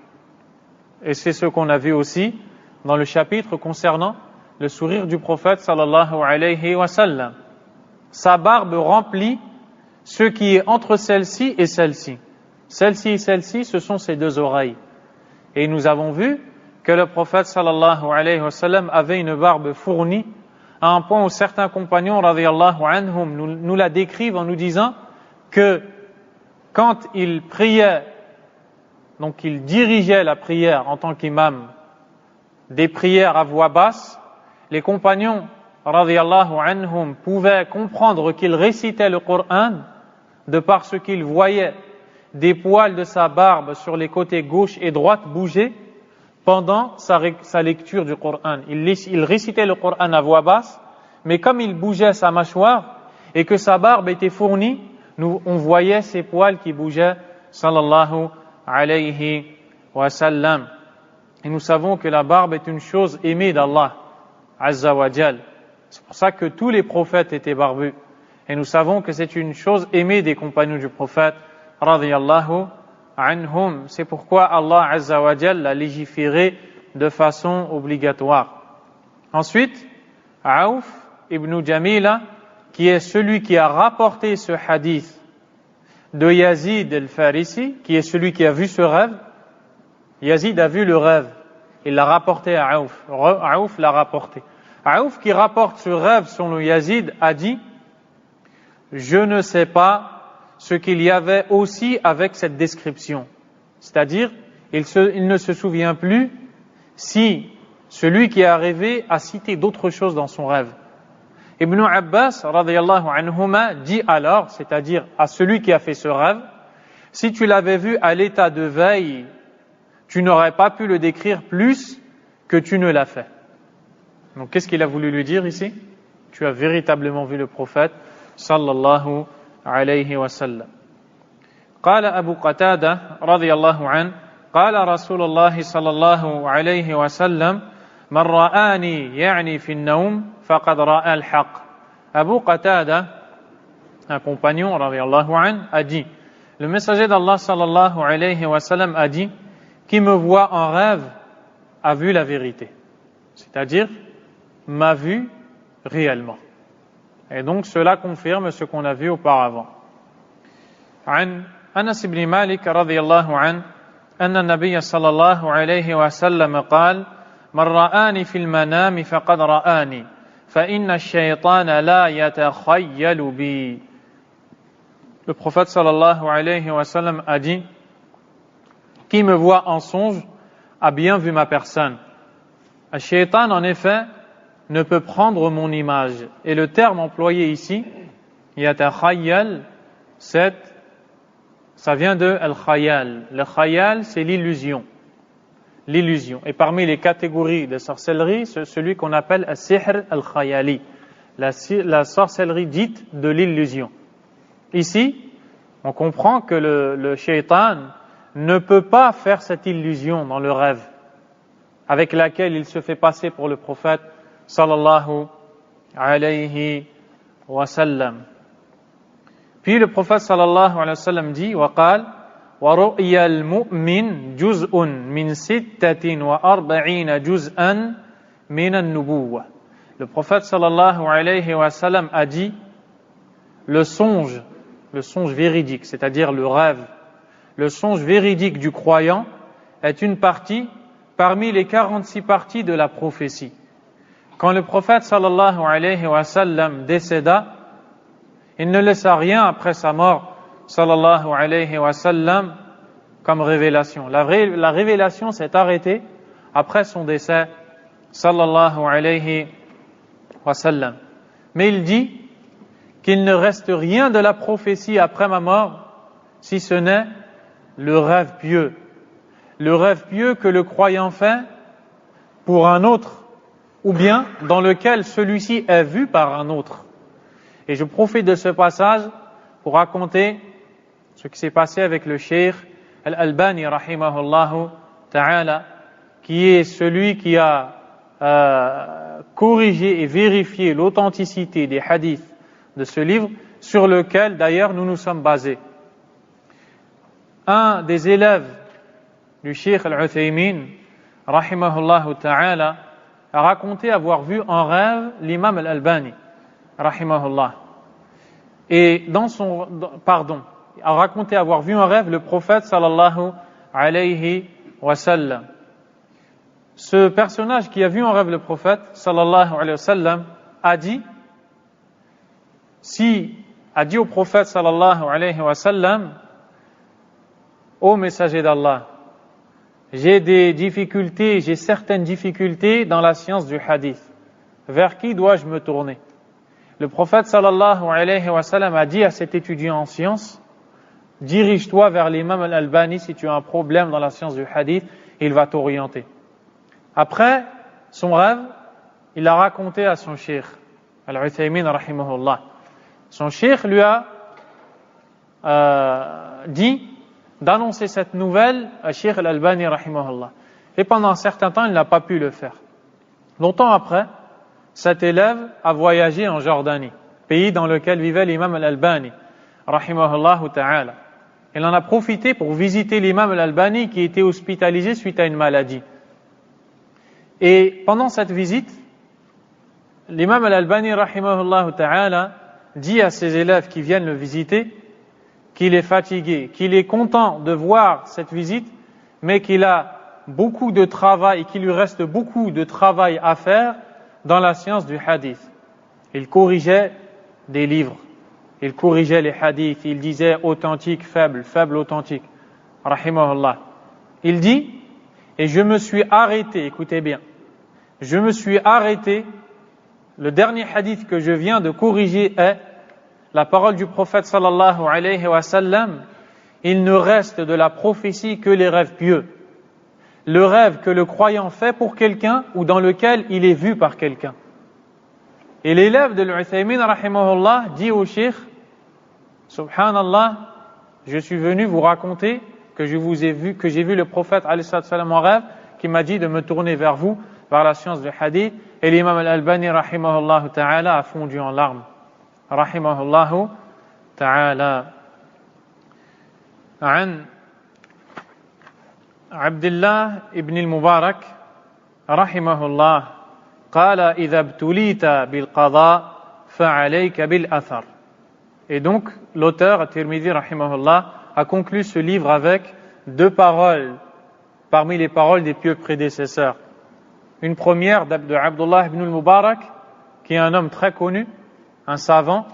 Et c'est ce qu'on a vu aussi dans le chapitre concernant le sourire du prophète sallallahu alayhi wa sallam. Sa barbe remplit ce qui est entre celle-ci et celle-ci. Celle-ci et celle-ci, ce sont ses deux oreilles. Et nous avons vu que le prophète sallallahu alayhi wa sallam avait une barbe fournie à un point où certains compagnons radiyallahu anhum nous la décrivent en nous disant que quand il priait, donc il dirigeait la prière en tant qu'imam, des prières à voix basse, les compagnons radiyallahu anhum pouvaient comprendre qu'il récitait le Coran de par ce qu'ils voyaient des poils de sa barbe sur les côtés gauche et droite bouger pendant sa lecture du Coran. Il récitait le Coran à voix basse, mais comme il bougeait sa mâchoire et que sa barbe était fournie, on voyait ces poils qui bougeaient, sallallahu alayhi wa sallam. Et nous savons que la barbe est une chose aimée d'Allah, azza wa jal. C'est pour ça que tous les prophètes étaient barbus. Et nous savons que c'est une chose aimée des compagnons du prophète, radiyallahu anhum. C'est pourquoi Allah azza wa jal l'a légiféré de façon obligatoire. Ensuite, Aouf ibn Jamila, qui est celui qui a rapporté ce hadith de Yazid al-Farisi, qui est celui qui a vu ce rêve. Yazid a vu le rêve, il l'a rapporté à Aouf. Aouf l'a rapporté. Aouf, qui rapporte ce rêve selon Yazid, a dit « Je ne sais pas ce qu'il y avait aussi avec cette description. » C'est-à-dire, il ne se souvient plus si celui qui a rêvé a cité d'autres choses dans son rêve. Ibn Abbas, radiyallahu anhuma, dit alors, c'est-à-dire à celui qui a fait ce rêve, si tu l'avais vu à l'état de veille, tu n'aurais pas pu le décrire plus que tu ne l'as fait. Donc qu'est-ce qu'il a voulu lui dire ici? Tu as véritablement vu le prophète, sallallahu alayhi wa sallam. قال أبو قتادة رضي الله عنه قال رسول الله صلى الله عليه وسلم من رآني يعني في النوم فقد رأى الحق. Abu Qatada, un compagnon radiyallahu anhu, a dit, le messager d'Allah sallallahu alayhi wa sallam a dit, qui me voit en rêve a vu la vérité, c'est-à-dire m'a vu réellement. Et donc cela confirme ce qu'on a vu auparavant. عن أنس بن مالك رضي الله عنه أن النبي صلى الله عليه وسلم قال من رآني في المنام فقد رآني فإن الشيطان لا يتخيل بي. Le prophète sallallahu alayhi wa sallam a dit, qui me voit en songe a bien vu ma personne. Le shaitan, en effet, ne peut prendre mon image. Et le terme employé ici, yatakhayyal, ça vient de al-khayal. Le khayal, c'est l'illusion. L'illusion. Et parmi les catégories de sorcellerie, c'est celui qu'on appelle al-sihr al-khayali, la sorcellerie dite de l'illusion. Ici, on comprend que le shaitan ne peut pas faire cette illusion dans le rêve, avec laquelle il se fait passer pour le prophète, sallallahu alayhi wa sallam. Puis le prophète sallallahu alayhi wa sallam dit, وقال وَرُؤْيَ الْمُؤْمِنِ جُزْءٌ مِنْ 46 جُزْءًا مِنَ النُّبُوَّةِ. Le prophète sallallahu alayhi wa sallam a dit, le songe véridique, c'est-à-dire le rêve, le songe véridique du croyant est une partie parmi les 46 parties de la prophétie. Quand le prophète sallallahu alayhi wa sallam décéda, il ne laissa rien après sa mort, sallallahu alayhi wa sallam, comme révélation. La révélation s'est arrêtée après son décès, sallallahu alayhi wa sallam. Mais il dit qu'il ne reste rien de la prophétie après ma mort, si ce n'est le rêve pieux. Le rêve pieux que le croyant fait pour un autre, ou bien dans lequel celui-ci est vu par un autre. Et je profite de ce passage pour raconter ce qui s'est passé avec le cheikh Al-Albani rahimahullahu ta'ala, qui est celui qui a corrigé et vérifié l'authenticité des hadiths de ce livre, sur lequel d'ailleurs nous nous sommes basés. un des élèves du Cheikh Al-Uthaymin, rahimahullah ta'ala, a raconté avoir vu en rêve l'imam Al-Albani, rahimahullah. Et a raconté avoir vu en rêve le prophète sallallahu alayhi wa sallam. Ce personnage qui a vu en rêve le prophète sallallahu alayhi wa sallam a dit au prophète sallallahu alayhi wa sallam: ô messager d'Allah, j'ai certaines difficultés dans la science du hadith. Vers qui dois-je me tourner? Le prophète sallallahu alayhi wa sallam a dit à cet étudiant en sciences: dirige-toi vers l'imam Al-Albani si tu as un problème dans la science du hadith, et il va t'orienter. Après son rêve, il l'a raconté à son cheikh, Al-Uthaymin rahimahullah. Son cheikh lui a dit d'annoncer cette nouvelle à Cheikh Al-Albani rahimahullah. Et pendant un certain temps, il n'a pas pu le faire. Longtemps après, cet élève a voyagé en Jordanie, pays dans lequel vivait l'imam Al-Albani rahimahullah ta'ala. Il en a profité pour visiter l'imam Al-Albani qui était hospitalisé suite à une maladie. Et pendant cette visite, l'imam Al-Albani rahimahullah ta'ala dit à ses élèves qui viennent le visiter qu'il est fatigué, qu'il est content de voir cette visite, mais qu'il a beaucoup de travail et qu'il lui reste beaucoup de travail à faire dans la science du hadith. Il corrigeait des livres, il corrigeait les hadiths, il disait authentique, faible, faible, authentique. Rahimahullah. Il dit, et je me suis arrêté, écoutez bien, je me suis arrêté, le dernier hadith que je viens de corriger est la parole du prophète sallallahu alayhi wa sallam: il ne reste de la prophétie que les rêves pieux. Le rêve que le croyant fait pour quelqu'un ou dans lequel il est vu par quelqu'un. Et l'élève de l'Uthaymin rahimahullah dit au cheikh: subhanallah, je suis venu vous raconter que j'ai vu le prophète alayhi salam en rêve qui m'a dit de me tourner vers vous, vers la science du hadith. Et l'imam Al-Albani rahimahullah ta'ala a fondu en larmes. رحمه الله تعالى. عن عبد الله بن المبارك رحمه الله قال إذا ابتليت بالقضاء فعليك بالأثر. Et donc l'auteur At-Tirmidhi rahimahullah a conclu ce livre avec deux paroles parmi les paroles des pieux prédécesseurs. Une première de Abdullah ibn al-Mubarak, qui est un homme très connu, un savant,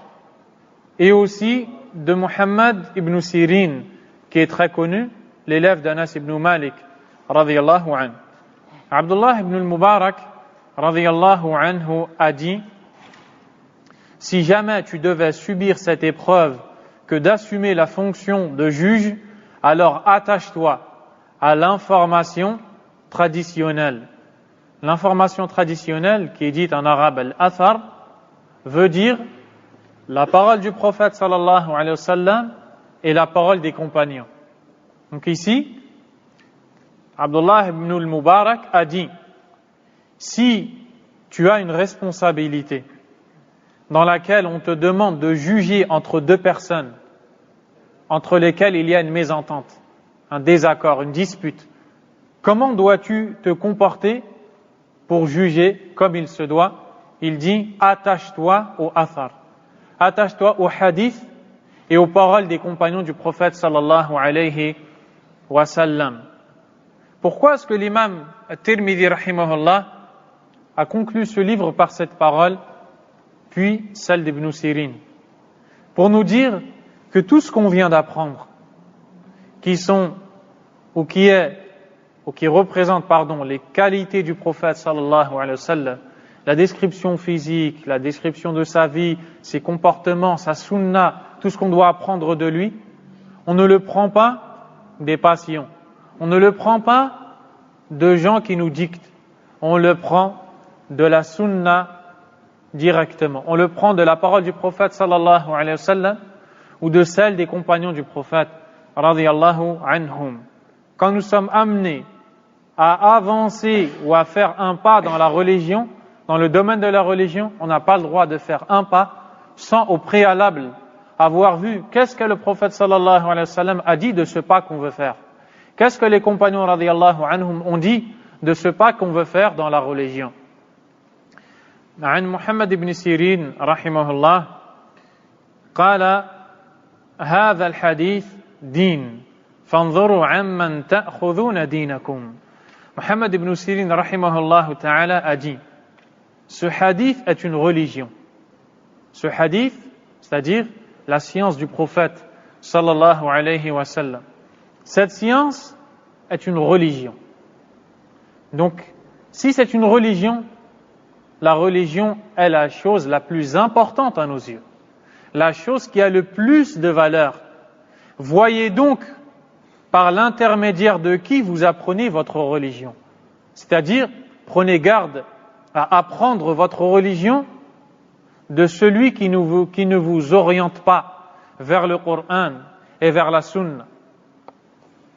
et aussi de Muhammad ibn Sirin, qui est très connu, l'élève d'Anas ibn Malik, radiyallahu anhu. Abdullah ibn al-Mubarak, radiyallahu anhu, a dit: si jamais tu devais subir cette épreuve que d'assumer la fonction de juge, alors attache-toi à l'information traditionnelle. L'information traditionnelle, qui est dite en arabe al-athar, veut dire la parole du prophète sallallahu alayhi wa sallam et la parole des compagnons. Donc ici, Abdullah ibn al-Mubarak a dit: si tu as une responsabilité dans laquelle on te demande de juger entre deux personnes, entre lesquelles il y a une mésentente, un désaccord, une dispute, comment dois-tu te comporter pour juger comme il se doit? Il dit: attache-toi au athar, attache-toi au hadith et aux paroles des compagnons du prophète sallallahu alayhi wa sallam. Pourquoi est-ce que l'imam At-Tirmidhi rahimahullah a conclu ce livre par cette parole, puis celle d'Ibn Sirin? Pour nous dire que tout ce qu'on vient d'apprendre, qui représente les qualités du prophète sallallahu alayhi wa sallam, la description physique, la description de sa vie, ses comportements, sa sunna, tout ce qu'on doit apprendre de lui, on ne le prend pas des passions, on ne le prend pas de gens qui nous dictent, on le prend de la sunna directement, on le prend de la parole du prophète sallallahu alayhi wa sallam ou de celle des compagnons du prophète radiyallahu anhum. Quand nous sommes amenés à avancer ou à faire un pas dans la religion, dans le domaine de la religion, on n'a pas le droit de faire un pas sans au préalable avoir vu qu'est-ce que le prophète sallallahu alayhi wa sallam a dit de ce pas qu'on veut faire. Qu'est-ce que les compagnons radiyallahu anhum ont dit de ce pas qu'on veut faire dans la religion. عن محمد بن سيرين رحمه الله قال هذا الحديث دين فانظروا عمن تأخذون دينكم. Muhammad ibn Sirin rahimahullah ta'ala a dit, ce hadith est une religion. Ce hadith, c'est-à-dire la science du prophète sallallahu alayhi wa sallam. Cette science est une religion. Donc, si c'est une religion, la religion est la chose la plus importante à nos yeux. La chose qui a le plus de valeur. Voyez donc par l'intermédiaire de qui vous apprenez votre religion. C'est-à-dire, prenez garde à apprendre votre religion de celui qui ne vous oriente pas vers le Coran et vers la Sunna.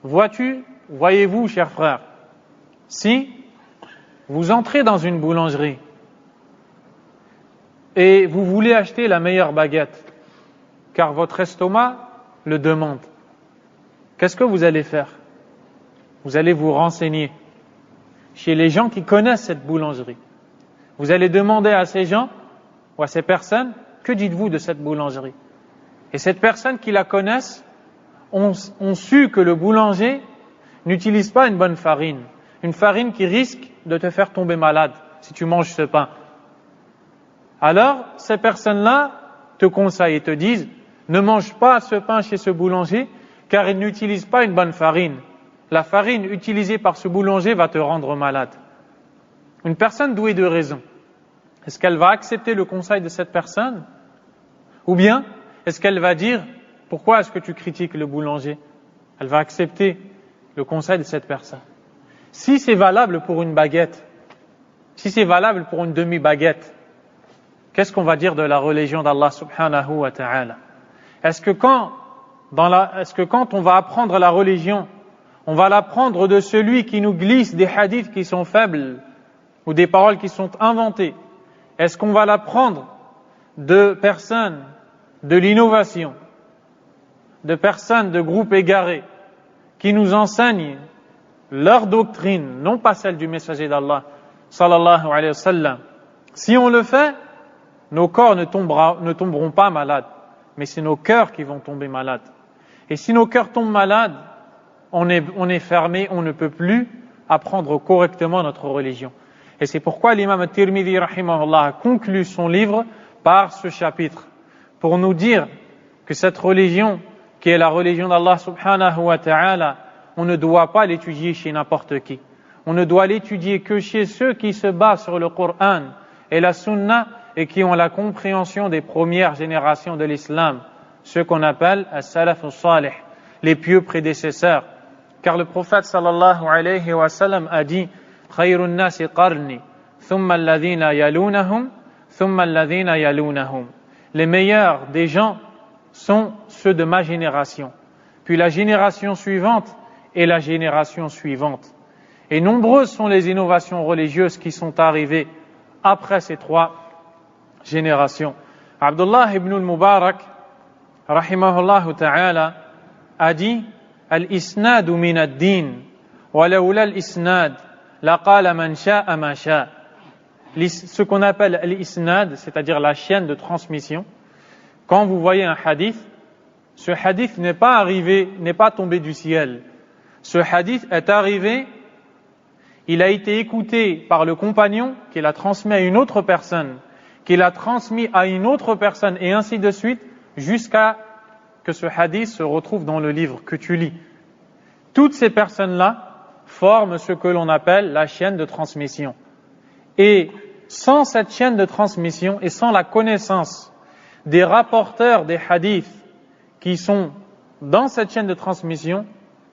Voyez-vous, chers frères, si vous entrez dans une boulangerie et vous voulez acheter la meilleure baguette, car votre estomac le demande, qu'est-ce que vous allez faire? Vous allez vous renseigner chez les gens qui connaissent cette boulangerie. Vous allez demander à ces gens ou à ces personnes, que dites-vous de cette boulangerie? Et cette personne qui la connaissent ont su que le boulanger n'utilise pas une bonne farine, une farine qui risque de te faire tomber malade si tu manges ce pain. Alors, ces personnes-là te conseillent et te disent, ne mange pas ce pain chez ce boulanger, car il n'utilise pas une bonne farine. La farine utilisée par ce boulanger va te rendre malade. Une personne douée de raison, est-ce qu'elle va accepter le conseil de cette personne? Ou bien, est-ce qu'elle va dire, pourquoi est-ce que tu critiques le boulanger? Elle va accepter le conseil de cette personne. Si c'est valable pour une baguette, si c'est valable pour une demi-baguette, qu'est-ce qu'on va dire de la religion d'Allah subhanahu wa ta'ala? Est-ce que quand on va apprendre la religion, on va l'apprendre de celui qui nous glisse des hadiths qui sont faibles ou des paroles qui sont inventées? Est-ce qu'on va l'apprendre de personnes de l'innovation, de personnes de groupes égarés qui nous enseignent leur doctrine, non pas celle du messager d'Allah sallallahu alayhi wa sallam? Si on le fait, nos corps ne tomberont pas malades, mais c'est nos cœurs qui vont tomber malades. Et si nos cœurs tombent malades, on est fermé, on ne peut plus apprendre correctement notre religion. Et c'est pourquoi l'imam Tirmidhi rahimahullah a conclu son livre par ce chapitre, pour nous dire que cette religion, qui est la religion d'Allah subhanahu wa ta'ala, on ne doit pas l'étudier chez n'importe qui. On ne doit l'étudier que chez ceux qui se basent sur le Coran et la Sunna et qui ont la compréhension des premières générations de l'islam, ceux qu'on appelle as-salaf as-salih, les pieux prédécesseurs. Car le prophète sallallahu alayhi wa sallam a dit خير الناس قرني ثم الذين يلونهم ثم الذين يلونهم. Les meilleurs des gens sont ceux de ma génération, puis la génération suivante et la génération suivante. Et nombreuses sont les innovations religieuses qui sont arrivées après ces trois générations. Abdullah ibn al-Mubarak rahimahullah ta'ala a dit al-isnad min ad-din wa lawla al-isnad laqala man sha'a ma sha'a. Ce qu'on appelle l'isnad, c'est-à-dire la chaîne de transmission. Quand vous voyez un hadith, ce hadith n'est pas tombé du ciel. Ce hadith est arrivé, il a été écouté par le compagnon qui l'a transmis à une autre personne, qui l'a transmis à une autre personne, et ainsi de suite, jusqu'à que ce hadith se retrouve dans le livre que tu lis. Toutes ces personnes-là forment ce que l'on appelle la chaîne de transmission. Et sans cette chaîne de transmission et sans la connaissance des rapporteurs des hadiths qui sont dans cette chaîne de transmission,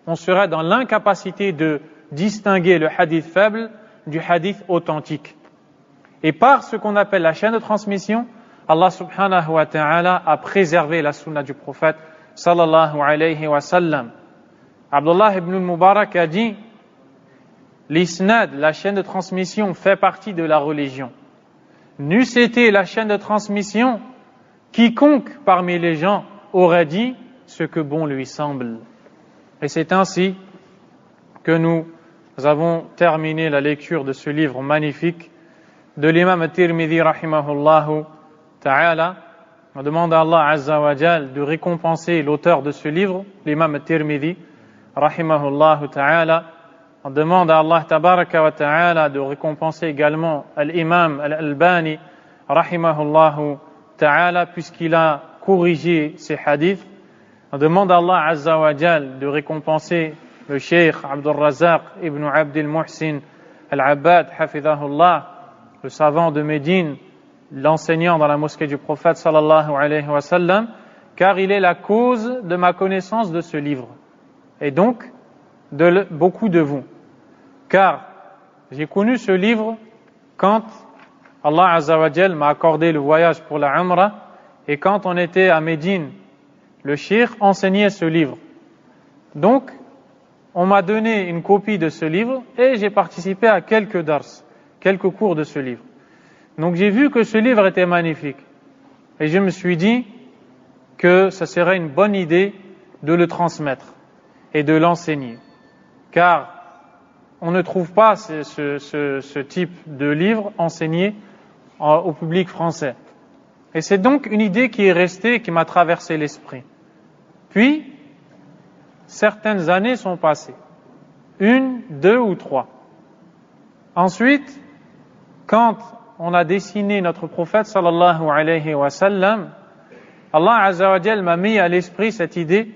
on serait dans l'incapacité de distinguer le hadith faible du hadith authentique. Et par ce qu'on appelle la chaîne de transmission, Allah subhanahu wa ta'ala a préservé la sunna du prophète sallallahu alayhi wa sallam. Abdullah ibn al-Mubarak a dit, l'isnad, la chaîne de transmission, fait partie de la religion. N'eût été la chaîne de transmission, quiconque parmi les gens aurait dit ce que bon lui semble. Et c'est ainsi que nous avons terminé la lecture de ce livre magnifique de l'imam at-Tirmidhi rahimahullahu ta'ala. On demande à Allah Azza wa Jal de récompenser l'auteur de ce livre, l'imam at-Tirmidhi rahimahullahu ta'ala. On demande à Allah tabaraka wa ta'ala de récompenser également l'imam al-Albani rahimahullahu ta'ala puisqu'il a corrigé ces hadiths. On demande à Allah Azza wa Jal de récompenser le Cheikh Abdul Razak ibn Abdul Muhsin al-Abbad hafidhahullah, le savant de Médine, l'enseignant dans la mosquée du prophète sallallahu alayhi wa sallam, car il est la cause de ma connaissance de ce livre et donc de beaucoup de vous, car j'ai connu ce livre quand Allah Azza wa Jal m'a accordé le voyage pour la Umrah, et quand on était à Médine, le cheikh enseignait ce livre. Donc, on m'a donné une copie de ce livre et j'ai participé à quelques dars, quelques cours de ce livre. Donc j'ai vu que ce livre était magnifique et je me suis dit que ce serait une bonne idée de le transmettre et de l'enseigner, car on ne trouve pas ce type de livre enseigné au public français. Et c'est donc une idée qui est restée, qui m'a traversé l'esprit. Puis, certaines années sont passées. 1, 2 ou 3. Ensuite, quand on a dessiné notre prophète sallallahu alayhi wa sallam, Allah Azza wa Jal m'a mis à l'esprit cette idée.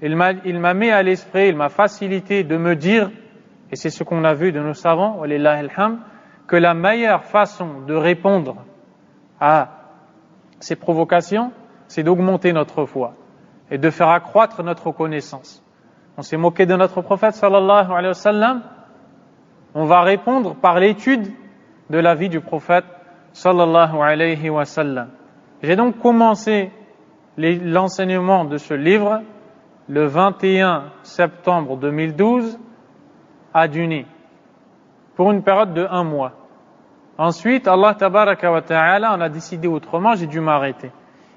Il m'a mis à l'esprit, il m'a facilité de me dire, et c'est ce qu'on a vu de nos savants, walillahi alhamd, que la meilleure façon de répondre à ces provocations, c'est d'augmenter notre foi et de faire accroître notre connaissance. On s'est moqué de notre prophète sallallahu alayhi wa sallam, on va répondre par l'étude de la vie du prophète sallallahu alayhi wa sallam. J'ai donc commencé l'enseignement de ce livre le 21 septembre 2012 à Duni pour une période de 1 mois. Ensuite, Allah tabaraka wa ta'ala en a décidé autrement, j'ai dû m'arrêter.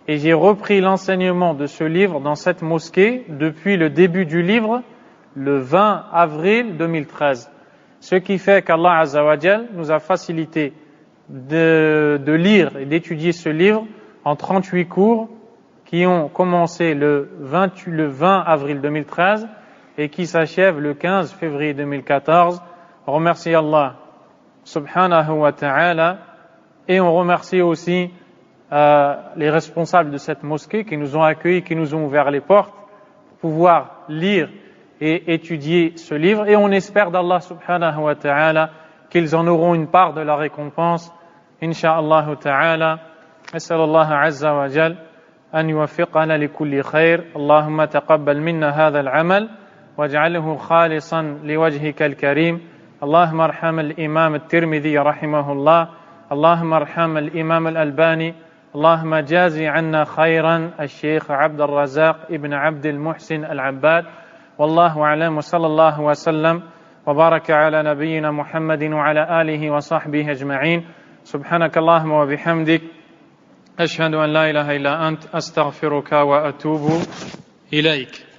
Et j'ai repris l'enseignement de ce livre dans cette mosquée depuis le début du livre, le 20 avril 2013. Ce qui fait qu'Allah Azza wa Jal nous a facilité de lire et d'étudier ce livre en 38 cours qui ont commencé le 20 avril 2013 et qui s'achèvent le 15 février 2014. On remercie Allah subhanahu wa ta'ala et on remercie aussi les responsables de cette mosquée qui nous ont accueillis, qui nous ont ouvert les portes pour pouvoir lire et étudier ce livre, et on espère d'Allah subhanahu wa ta'ala qu'ils en auront une part de la récompense, insha'Allah ta'ala. As'alullah azza wa jal an yuwaffiqana li kulli khair. Allahumma taqabbal minna hadha al-amal waj'alhu khalisan liwajhika al-karim. Allahumma arham al-imam at-Tirmidhi rahimahullah. Allahumma arham al-imam al-Albani. اللهم جازي عنا خيرا الشيخ عبد الرزاق ابن عبد المحسن العباد. والله أعلم، وصلى الله وسلم وبارك على نبينا محمد وعلى آله وصحبه أجمعين. سبحانك اللهم وبحمدك أشهد أن لا إله إلا أنت أستغفرك وأتوب إليك.